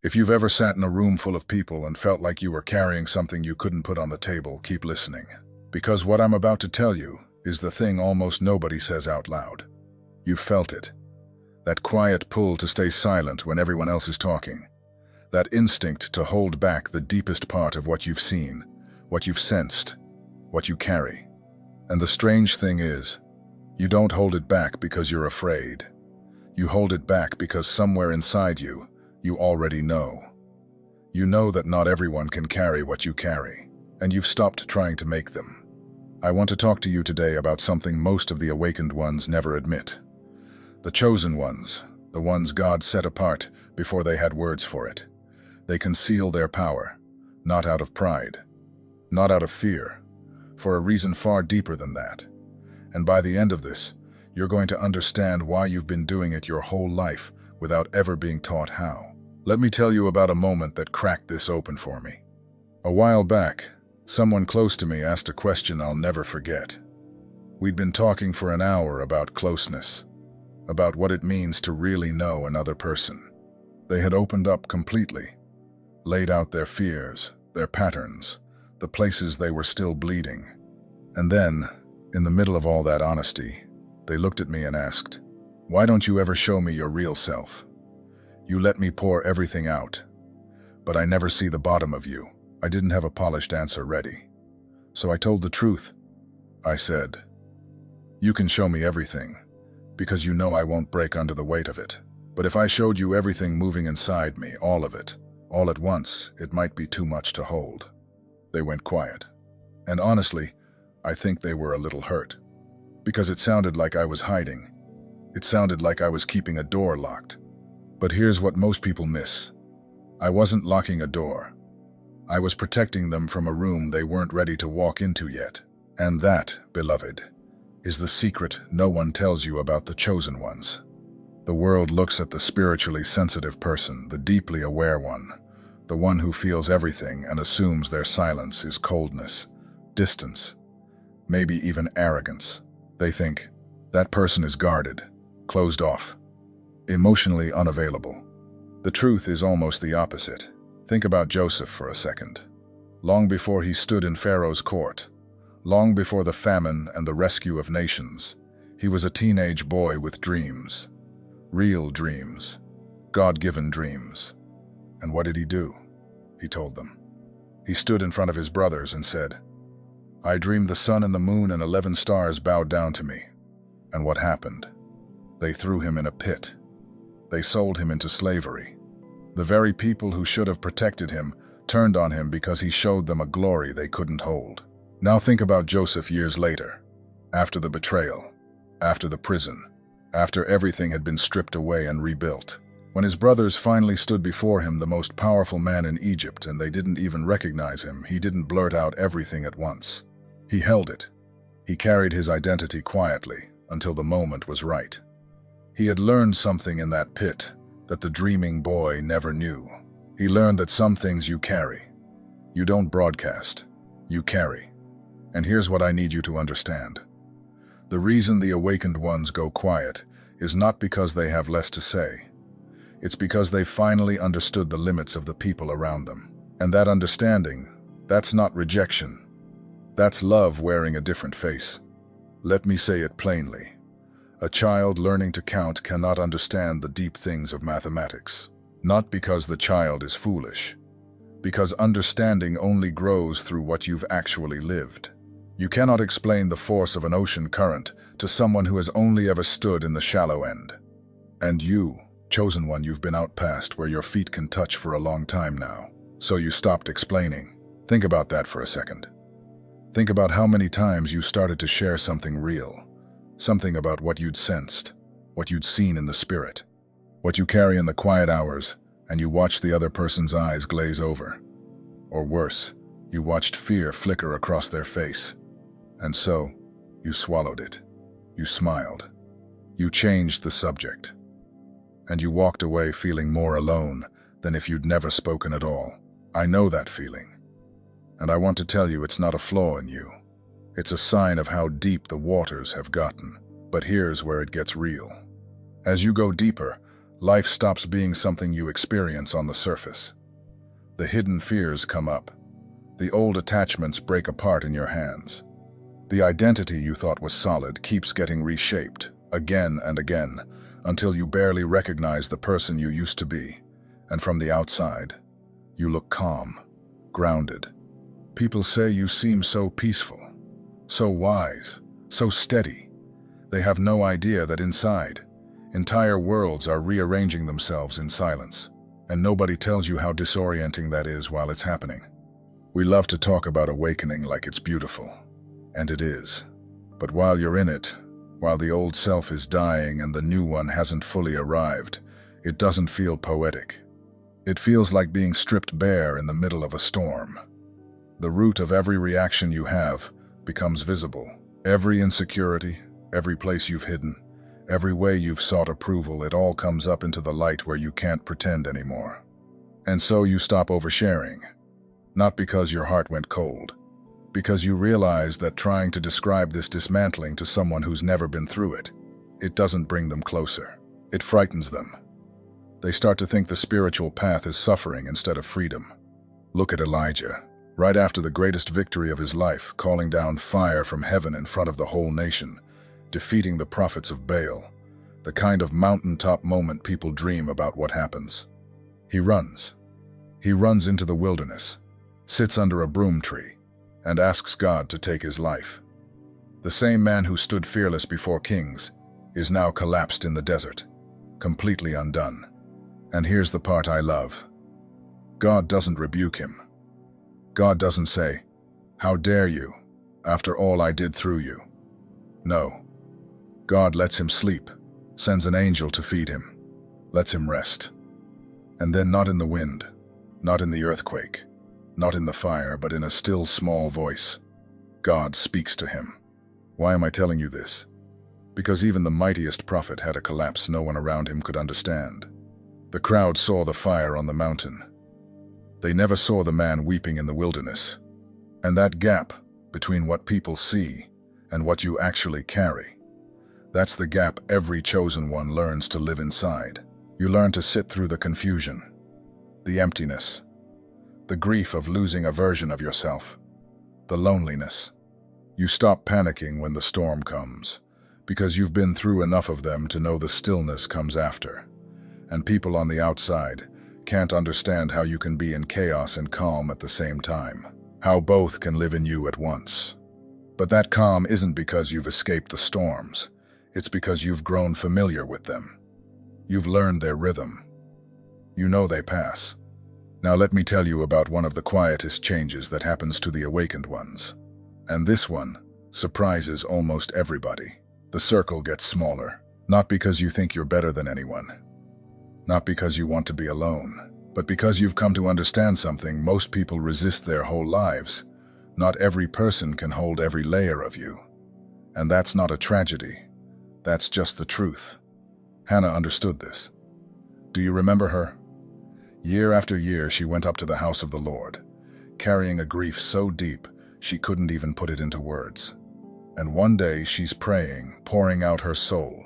If you've ever sat in a room full of people and felt like you were carrying something you couldn't put on the table, keep listening. Because what I'm about to tell you is the thing almost nobody says out loud. You've felt it. That quiet pull to stay silent when everyone else is talking. That instinct to hold back the deepest part of what you've seen, what you've sensed, what you carry. And the strange thing is, you don't hold it back because you're afraid. You hold it back because somewhere inside you, you already know. You know that not everyone can carry what you carry, and you've stopped trying to make them. I want to talk to you today about something most of the awakened ones never admit. The chosen ones, the ones God set apart before they had words for it. They conceal their power, not out of pride, not out of fear, for a reason far deeper than that. And by the end of this, you're going to understand why you've been doing it your whole life without ever being taught how. Let me tell you about a moment that cracked this open for me. A while back, someone close to me asked a question I'll never forget. We'd been talking for an hour about closeness, about what it means to really know another person. They had opened up completely, laid out their fears, their patterns, the places they were still bleeding. And then, in the middle of all that honesty, they looked at me and asked, "Why don't you ever show me your real self? You let me pour everything out, but I never see the bottom of you." I didn't have a polished answer ready. So I told the truth. I said, "You can show me everything, because you know I won't break under the weight of it. But if I showed you everything moving inside me, all of it, all at once, it might be too much to hold." They went quiet. And honestly, I think they were a little hurt, because it sounded like I was hiding. It sounded like I was keeping a door locked. But here's what most people miss. I wasn't locking a door. I was protecting them from a room they weren't ready to walk into yet. And that, beloved, is the secret no one tells you about the chosen ones. The world looks at the spiritually sensitive person, the deeply aware one, the one who feels everything and assumes their silence is coldness, distance, maybe even arrogance. They think, that person is guarded, closed off, emotionally unavailable. The truth is almost the opposite. Think about Joseph for a second. Long before he stood in Pharaoh's court, long before the famine and the rescue of nations, he was a teenage boy with dreams. Real dreams. God-given dreams. And what did he do? He told them. He stood in front of his brothers and said, "I dreamed the sun and the moon and 11 stars bowed down to me." And what happened? They threw him in a pit. They sold him into slavery. The very people who should have protected him turned on him because he showed them a glory they couldn't hold. Now think about Joseph years later, after the betrayal, after the prison, after everything had been stripped away and rebuilt. When his brothers finally stood before him, the most powerful man in Egypt, and they didn't even recognize him, he didn't blurt out everything at once. He held it. He carried his identity quietly until the moment was right. He had learned something in that pit that the dreaming boy never knew. He learned that some things you carry. You don't broadcast, you carry. And here's what I need you to understand. The reason the awakened ones go quiet is not because they have less to say. It's because they finally understood the limits of the people around them. And that understanding, that's not rejection. That's love wearing a different face. Let me say it plainly. A child learning to count cannot understand the deep things of mathematics. Not because the child is foolish. Because understanding only grows through what you've actually lived. You cannot explain the force of an ocean current to someone who has only ever stood in the shallow end. And you, chosen one, you've been out past where your feet can touch for a long time now. So you stopped explaining. Think about that for a second. Think about how many times you started to share something real. Something about what you'd sensed, what you'd seen in the spirit, what you carry in the quiet hours, and you watched the other person's eyes glaze over. Or worse, you watched fear flicker across their face. And so, you swallowed it. You smiled. You changed the subject. And you walked away feeling more alone than if you'd never spoken at all. I know that feeling. And I want to tell you it's not a flaw in you. It's a sign of how deep the waters have gotten. But here's where it gets real. As you go deeper, Life stops being something you experience on the surface. The hidden fears come up. The old attachments break apart in your hands. The identity you thought was solid keeps getting reshaped, again and again, until you barely recognize the person you used to be. And from the outside, you look calm, grounded. People say you seem so peaceful, so wise, so steady. They have no idea that inside, entire worlds are rearranging themselves in silence, and nobody tells you how disorienting that is while it's happening. We love to talk about awakening like it's beautiful, and it is. But while you're in it, while the old self is dying and the new one hasn't fully arrived, it doesn't feel poetic. It feels like being stripped bare in the middle of a storm. The root of every reaction you have becomes visible. Every insecurity, every place you've hidden, every way you've sought approval, it all comes up into the light where you can't pretend anymore. And so you stop oversharing. Not because your heart went cold, because you realize that trying to describe this dismantling to someone who's never been through it, it doesn't bring them closer. It frightens them. They start to think the spiritual path is suffering instead of freedom. Look at Elijah, right after the greatest victory of his life, calling down fire from heaven in front of the whole nation, defeating the prophets of Baal, the kind of mountaintop moment people dream about what happens. He runs. He runs into the wilderness, sits under a broom tree, and asks God to take his life. The same man who stood fearless before kings is now collapsed in the desert, completely undone. And here's the part I love. God doesn't rebuke him. God doesn't say, "How dare you, after all I did through you." No. God lets him sleep, sends an angel to feed him, lets him rest. And then not in the wind, not in the earthquake, not in the fire, but in a still small voice, God speaks to him. Why am I telling you this? Because even the mightiest prophet had a collapse no one around him could understand. The crowd saw the fire on the mountain. They never saw the man weeping in the wilderness. And that gap between what people see and what you actually carry, that's the gap every chosen one learns to live inside. You learn to sit through the confusion, the emptiness, the grief of losing a version of yourself, the loneliness. You stop panicking when the storm comes, because you've been through enough of them to know the stillness comes after. And people on the outside can't understand how you can be in chaos and calm at the same time, how both can live in you at once. But that calm isn't because you've escaped the storms, it's because you've grown familiar with them. You've learned their rhythm. You know they pass. Now let me tell you about one of the quietest changes that happens to the awakened ones. And this one surprises almost everybody. The circle gets smaller, not because you think you're better than anyone, not because you want to be alone, but because you've come to understand something most people resist their whole lives. Not every person can hold every layer of you. And that's not a tragedy. That's just the truth. Hannah understood this. Do you remember her? Year after year, she went up to the house of the Lord, carrying a grief so deep she couldn't even put it into words. And one day she's praying, pouring out her soul,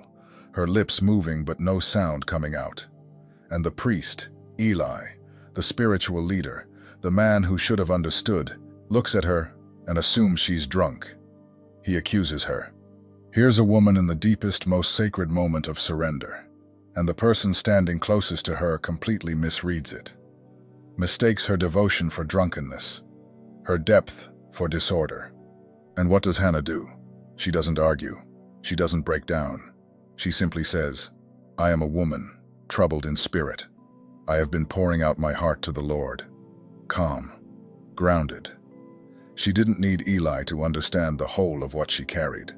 her lips moving but no sound coming out. And the priest, Eli, the spiritual leader, the man who should have understood, looks at her and assumes she's drunk. He accuses her. Here's a woman in the deepest, most sacred moment of surrender, and the person standing closest to her completely misreads it, mistakes her devotion for drunkenness, her depth for disorder. And what does Hannah do? She doesn't argue. She doesn't break down. She simply says, "I am a woman, troubled in spirit. I have been pouring out my heart to the Lord." Calm, grounded. She didn't need Eli to understand the whole of what she carried.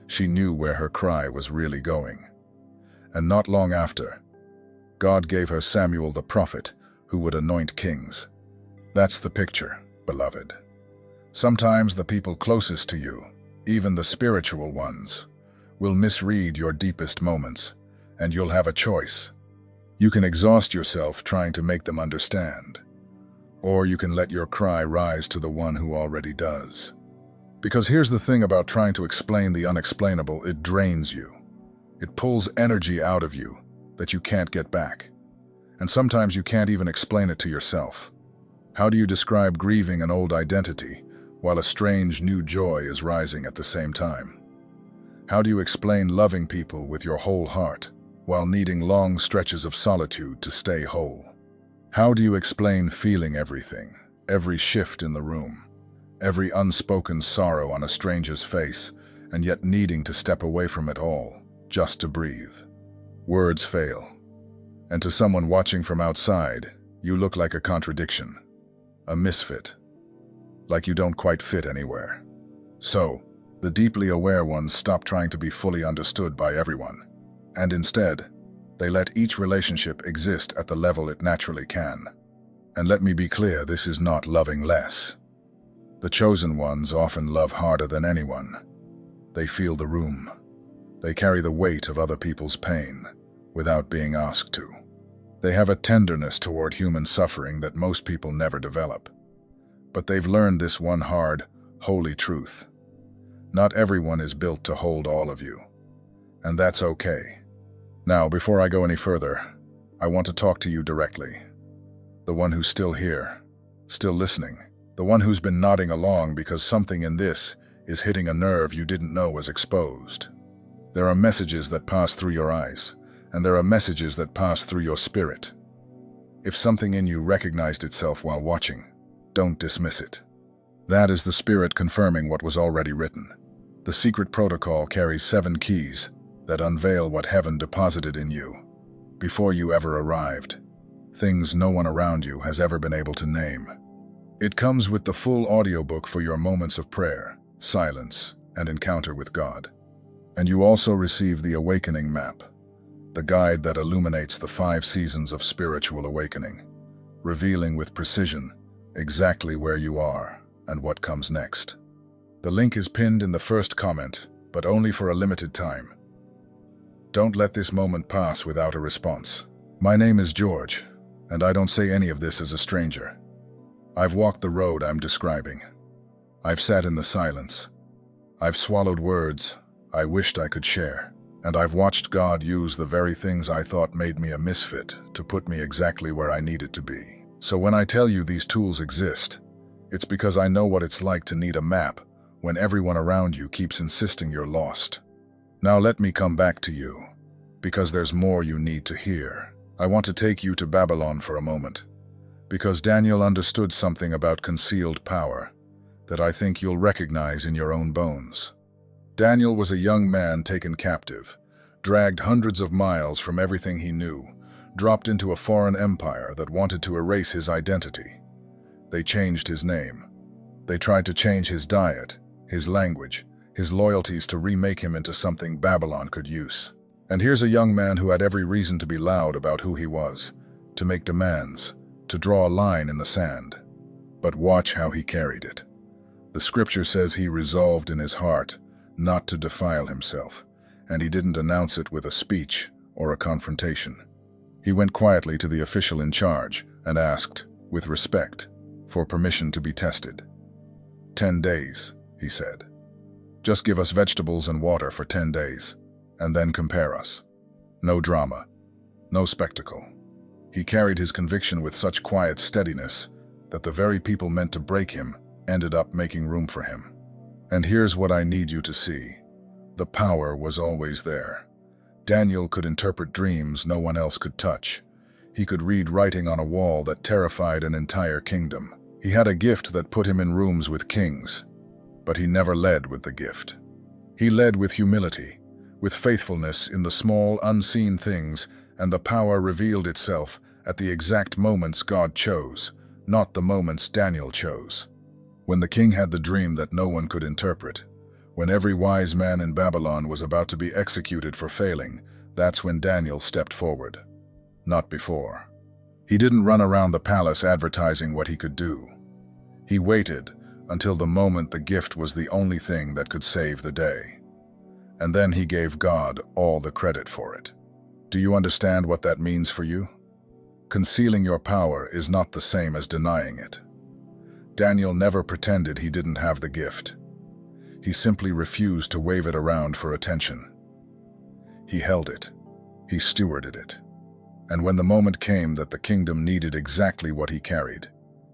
She knew where her cry was really going. And not long after, God gave her Samuel the prophet who would anoint kings. That's the picture, beloved. Sometimes the people closest to you, even the spiritual ones, will misread your deepest moments, and you'll have a choice. You can exhaust yourself trying to make them understand, or you can let your cry rise to the one who already does. Because here's the thing about trying to explain the unexplainable: it drains you. It pulls energy out of you, that you can't get back. And sometimes you can't even explain it to yourself. How do you describe grieving an old identity while a strange new joy is rising at the same time? How do you explain loving people with your whole heart while needing long stretches of solitude to stay whole? How do you explain feeling everything, every shift in the room, every unspoken sorrow on a stranger's face, and yet needing to step away from it all, just to breathe? Words fail. And to someone watching from outside, you look like a contradiction, a misfit, like you don't quite fit anywhere. So, the deeply aware ones stop trying to be fully understood by everyone, and instead, they let each relationship exist at the level it naturally can. And let me be clear, this is not loving less. The chosen ones often love harder than anyone. They feel the room. They carry the weight of other people's pain without being asked to. They have a tenderness toward human suffering that most people never develop. But they've learned this one hard, holy truth. Not everyone is built to hold all of you. And that's okay. Now, before I go any further, I want to talk to you directly. The one who's still here, still listening. The one who's been nodding along because something in this is hitting a nerve you didn't know was exposed. There are messages that pass through your eyes, and there are messages that pass through your spirit. If something in you recognized itself while watching, don't dismiss it. That is the spirit confirming what was already written. The secret protocol carries 7 keys that unveil what heaven deposited in you before you ever arrived, things no one around you has ever been able to name. It comes with the full audiobook for your moments of prayer, silence, and encounter with God. And you also receive the Awakening Map, the guide that illuminates the 5 seasons of spiritual awakening, revealing with precision exactly where you are and what comes next. The link is pinned in the first comment, but only for a limited time. Don't let this moment pass without a response. My name is George, and I don't say any of this as a stranger. I've walked the road I'm describing. I've sat in the silence. I've swallowed words I wished I could share. And I've watched God use the very things I thought made me a misfit to put me exactly where I needed to be. So when I tell you these tools exist, it's because I know what it's like to need a map when everyone around you keeps insisting you're lost. Now let me come back to you, because there's more you need to hear. I want to take you to Babylon for a moment, because Daniel understood something about concealed power that I think you'll recognize in your own bones. Daniel was a young man taken captive, dragged hundreds of miles from everything he knew, dropped into a foreign empire that wanted to erase his identity. They changed his name. They tried to change his diet, his language, his loyalties to remake him into something Babylon could use. And here's a young man who had every reason to be loud about who he was, to make demands, to draw a line in the sand. But watch how he carried it. The scripture says he resolved in his heart not to defile himself, and he didn't announce it with a speech or a confrontation. He went quietly to the official in charge and asked, with respect, for permission to be tested. 10 days, he said. Just give us vegetables and water for 10 days, and then compare us. No drama, no spectacle. He carried his conviction with such quiet steadiness that the very people meant to break him ended up making room for him. And here's what I need you to see. The power was always there. Daniel could interpret dreams no one else could touch. He could read writing on a wall that terrified an entire kingdom. He had a gift that put him in rooms with kings, but he never led with the gift. He led with humility, with faithfulness in the small, unseen things, and the power revealed itself at the exact moments God chose, not the moments Daniel chose. When the king had the dream that no one could interpret, when every wise man in Babylon was about to be executed for failing, that's when Daniel stepped forward. Not before. He didn't run around the palace advertising what he could do. He waited until the moment the gift was the only thing that could save the day. And then he gave God all the credit for it. Do you understand what that means for you? Concealing your power is not the same as denying it. Daniel never pretended he didn't have the gift. He simply refused to wave it around for attention. He held it. He stewarded it. And when the moment came that the kingdom needed exactly what he carried,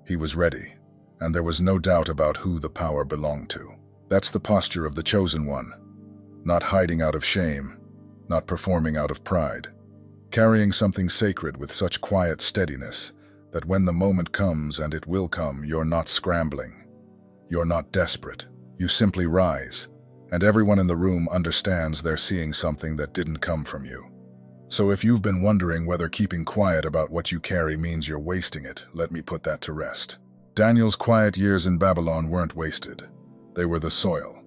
he was ready, and there was no doubt about who the power belonged to. That's the posture of the chosen one, not hiding out of shame, not performing out of pride, carrying something sacred with such quiet steadiness that when the moment comes, and it will come, you're not scrambling, you're not desperate, you simply rise, and everyone in the room understands they're seeing something that didn't come from you. So if you've been wondering whether keeping quiet about what you carry means you're wasting it, let me put that to rest. Daniel's quiet years in Babylon weren't wasted. They were the soil.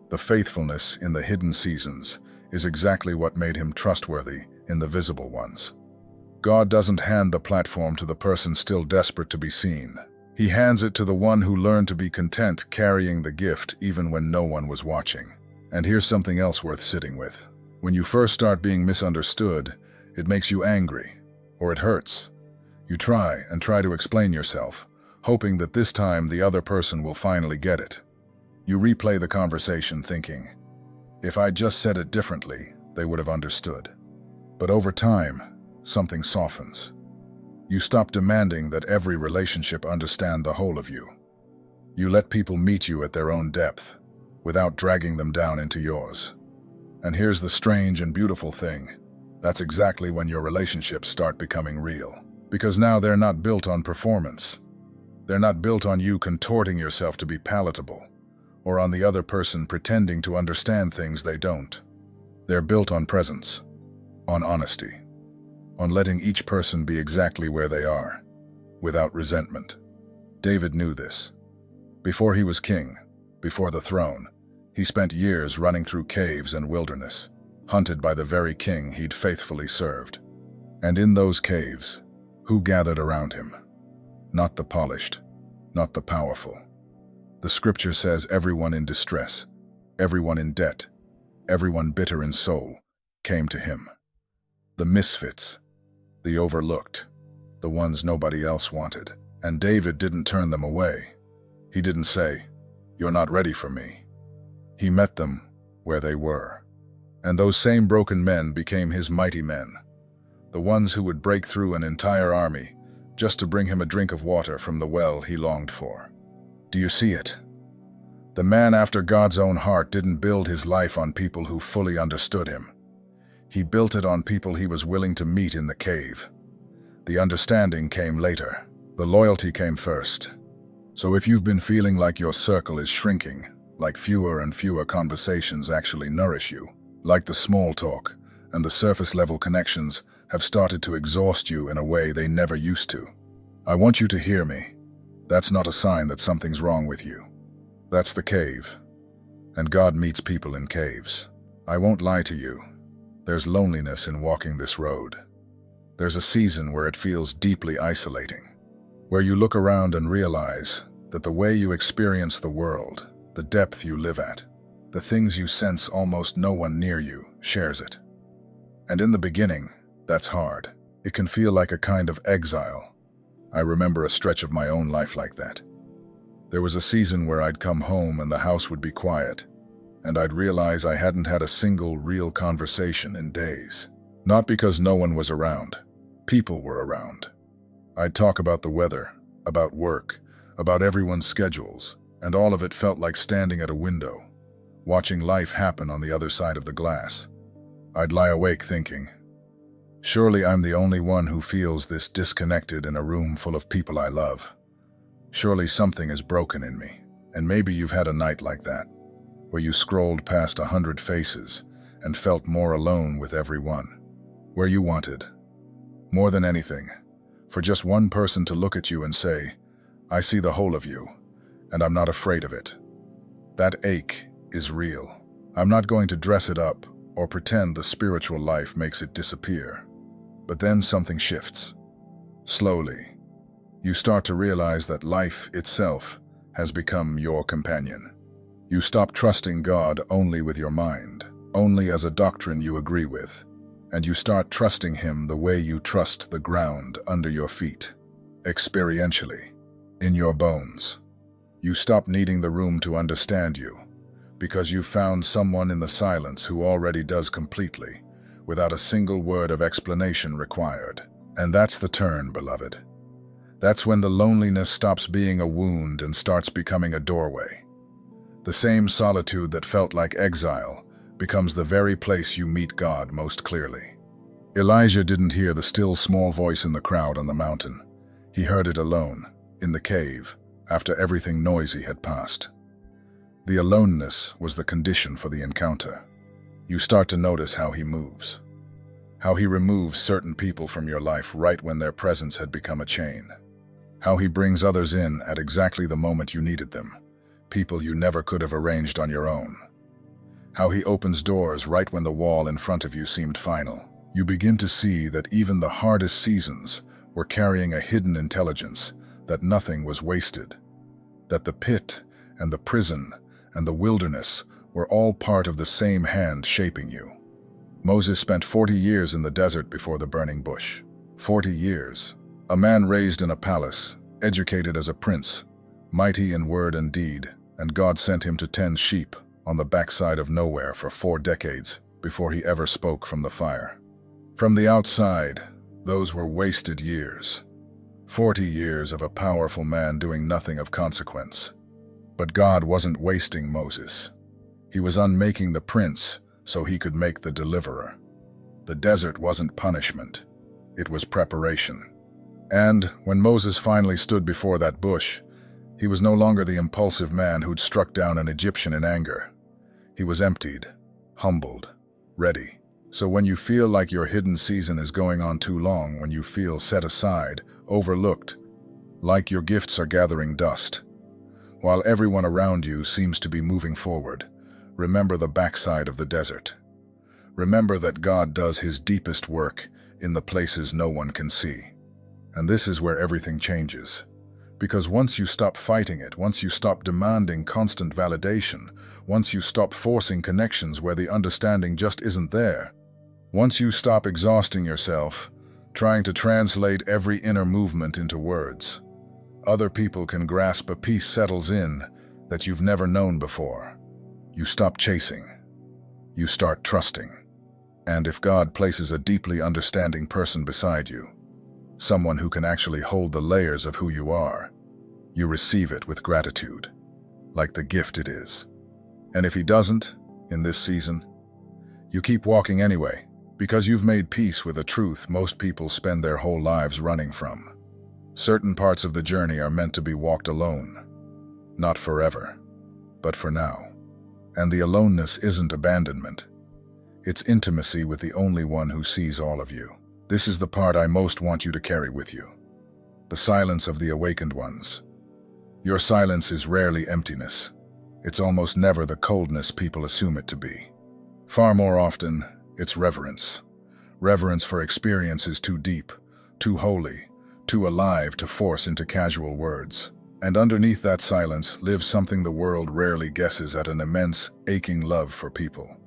The faithfulness in the hidden seasons is exactly what made him trustworthy in the visible ones. God doesn't hand the platform to the person still desperate to be seen. He hands it to the one who learned to be content carrying the gift even when no one was watching. And here's something else worth sitting with. When you first start being misunderstood, it makes you angry, or it hurts. You try to explain yourself, hoping that this time the other person will finally get it. You replay the conversation thinking, if I just said it differently, they would have understood. But over time, something softens. You stop demanding that every relationship understand the whole of you. You let people meet you at their own depth, without dragging them down into yours. And here's the strange and beautiful thing. That's exactly when your relationships start becoming real. Because now they're not built on performance. They're not built on you contorting yourself to be palatable, or on the other person pretending to understand things they don't. They're built on presence, on honesty, on letting each person be exactly where they are, without resentment. David knew this. Before he was king, before the throne, he spent years running through caves and wilderness, hunted by the very king he'd faithfully served. And in those caves, who gathered around him? Not the polished, not the powerful. The scripture says everyone in distress, everyone in debt, everyone bitter in soul, came to him. The misfits, the overlooked, the ones nobody else wanted. And David didn't turn them away. He didn't say, "You're not ready for me." He met them where they were. And those same broken men became his mighty men, the ones who would break through an entire army just to bring him a drink of water from the well he longed for. Do you see it? The man after God's own heart didn't build his life on people who fully understood him. He built it on people he was willing to meet in the cave. The understanding came later. The loyalty came first. So if you've been feeling like your circle is shrinking, like fewer and fewer conversations actually nourish you, like the small talk and the surface-level connections have started to exhaust you in a way they never used to, I want you to hear me. That's not a sign that something's wrong with you. That's the cave. And God meets people in caves. I won't lie to you. There's loneliness in walking this road. There's a season where it feels deeply isolating, where you look around and realize that the way you experience the world, the depth you live at, the things you sense almost no one near you shares it. And in the beginning, that's hard. It can feel like a kind of exile. I remember a stretch of my own life like that. There was a season where I'd come home and the house would be quiet, and I'd realize I hadn't had a single real conversation in days. Not because no one was around. People were around. I'd talk about the weather, about work, about everyone's schedules, and all of it felt like standing at a window, watching life happen on the other side of the glass. I'd lie awake thinking, surely I'm the only one who feels this disconnected in a room full of people I love. Surely something is broken in me. And maybe you've had a night like that, where you scrolled past 100 faces and felt more alone with every one. Where you wanted, more than anything, for just one person to look at you and say, I see the whole of you, and I'm not afraid of it. That ache is real. I'm not going to dress it up or pretend the spiritual life makes it disappear. But then something shifts. Slowly, you start to realize that life itself has become your companion. You stop trusting God only with your mind, only as a doctrine you agree with, and you start trusting Him the way you trust the ground under your feet, experientially, in your bones. You stop needing the room to understand you, because you've found someone in the silence who already does completely, without a single word of explanation required. And that's the turn, beloved. That's when the loneliness stops being a wound and starts becoming a doorway. The same solitude that felt like exile becomes the very place you meet God most clearly. Elijah didn't hear the still small voice in the crowd on the mountain. He heard it alone, in the cave, after everything noisy had passed. The aloneness was the condition for the encounter. You start to notice how he moves. How he removes certain people from your life right when their presence had become a chain. How he brings others in at exactly the moment you needed them, people you never could have arranged on your own. How he opens doors right when the wall in front of you seemed final. You begin to see that even the hardest seasons were carrying a hidden intelligence, that nothing was wasted, that the pit and the prison and the wilderness were all part of the same hand shaping you. Moses spent 40 years in the desert before the burning bush. 40 years. A man raised in a palace, educated as a prince, mighty in word and deed, and God sent him to tend sheep on the backside of nowhere for 4 decades before he ever spoke from the fire. From the outside, those were wasted years. 40 years of a powerful man doing nothing of consequence. But God wasn't wasting Moses. He was unmaking the prince so he could make the deliverer. The desert wasn't punishment. It was preparation. And when Moses finally stood before that bush, he was no longer the impulsive man who'd struck down an Egyptian in anger. He was emptied, humbled, ready. So when you feel like your hidden season is going on too long, when you feel set aside, overlooked, like your gifts are gathering dust, while everyone around you seems to be moving forward, remember the backside of the desert. Remember that God does his deepest work in the places no one can see. And this is where everything changes. Because once you stop fighting it, once you stop demanding constant validation, once you stop forcing connections where the understanding just isn't there, once you stop exhausting yourself, trying to translate every inner movement into words, other people can grasp a peace settles in that you've never known before. You stop chasing. You start trusting. And if God places a deeply understanding person beside you, someone who can actually hold the layers of who you are, you receive it with gratitude, like the gift it is. And if he doesn't, in this season, you keep walking anyway, because you've made peace with a truth most people spend their whole lives running from. Certain parts of the journey are meant to be walked alone, not forever, but for now. And the aloneness isn't abandonment. It's intimacy with the only one who sees all of you. This is the part I most want you to carry with you. The silence of the awakened ones. Your silence is rarely emptiness. It's almost never the coldness people assume it to be. Far more often, it's reverence. Reverence for experiences too deep, too holy, too alive to force into casual words. And underneath that silence lives something the world rarely guesses at: an immense, aching love for people.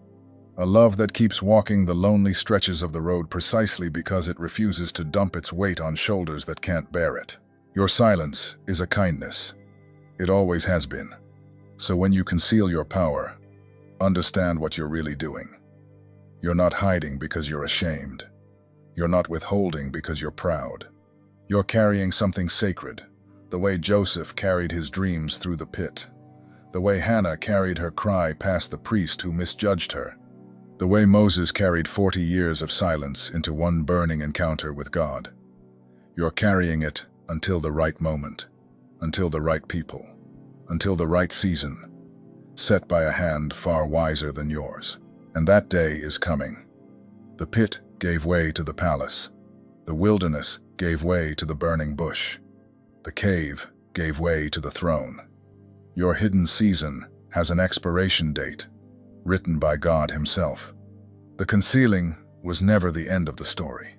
A love that keeps walking the lonely stretches of the road precisely because it refuses to dump its weight on shoulders that can't bear it. Your silence is a kindness. It always has been. So when you conceal your power, understand what you're really doing. You're not hiding because you're ashamed. You're not withholding because you're proud. You're carrying something sacred, the way Joseph carried his dreams through the pit, the way Hannah carried her cry past the priest who misjudged her, the way Moses carried 40 years of silence into one burning encounter with God. You're carrying it until the right moment, until the right people, until the right season, set by a hand far wiser than yours. And that day is coming. The pit gave way to the palace. The wilderness gave way to the burning bush. The cave gave way to the throne. Your hidden season has an expiration date, written by God himself. The concealing was never the end of the story.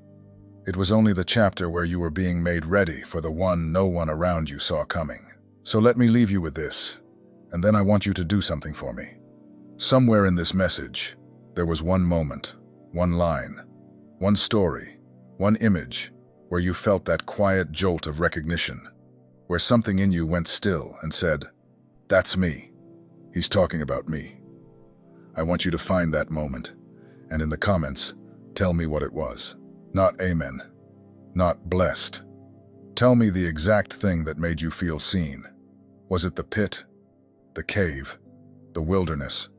It was only the chapter where you were being made ready for the one no one around you saw coming. So let me leave you with this, and then I want you to do something for me. Somewhere in this message, there was one moment, one line, one story, one image, where you felt that quiet jolt of recognition, where something in you went still and said, "That's me. He's talking about me." I want you to find that moment, and in the comments, tell me what it was. Not amen, not blessed. Tell me the exact thing that made you feel seen. Was it the pit, the cave, the wilderness,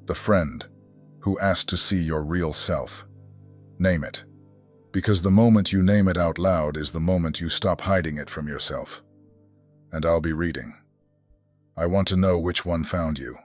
the friend who asked to see your real self? Name it, because the moment you name it out loud is the moment you stop hiding it from yourself. And I'll be reading. I want to know which one found you.